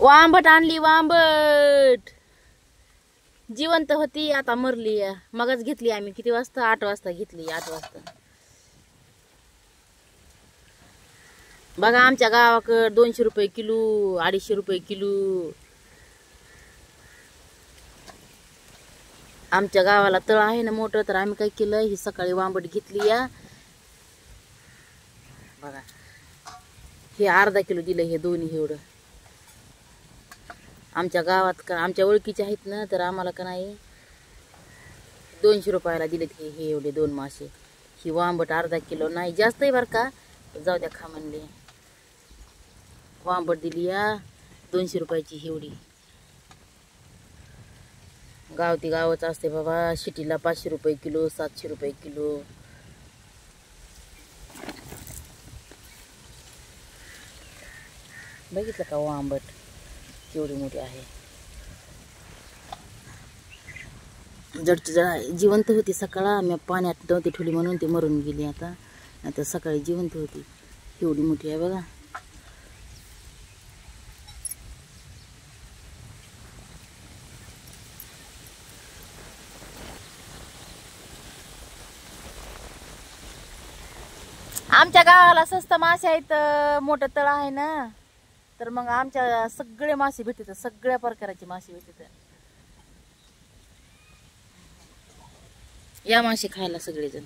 वांबट आणली, वांबट जिवंत होती, आता मरली. मगच घेतली आम्ही. किती वाजता? 8 वाजता घेतली. 8 वाजता. बघा आमच्या गावाकडे 200 रुपये किलो, 250 रुपये किलो. आमच्या गावाला तळ आहे ना मोठं, तर आम्ही काय केलं, ही सकाळी वांबट घेतली या. बघा हे अर्धा किलो दिलं, हे दोन्ही एवढं. आमच्या गावात का आमच्या ओळखीचे आहेत ना, तर आम्हाला का नाही 200 रुपयाला दिलेत हे एवढे 2 मासे. ही वांबट अर्धा किलो, नाही जास्त आहे बरं का, जाऊ द्या खा म्हणले. वांबट दिली या 200 रुपयाची एवढी. गाव ती गावच असते बाबा. शिटीला 500 रुपये किलो, 700 रुपये किलो. बघितलं का वांबट केवढी मोठी आहे. जडची जड जिवंत होती. सकाळ मी पाण्यात नव्हती ठेवली म्हणून ती मरून गेली. आता नाहीतर सकाळी जिवंत होती. एवढी मोठी आहे बघा. आमच्या गावाला स्वस्त मासे आहेत. मोठं तळ आहे ना, तर मग आमच्या सगळे मासे भेटतात. सगळ्या प्रकाराचे मासे भेटतात. या मासे खायला सगळेजण.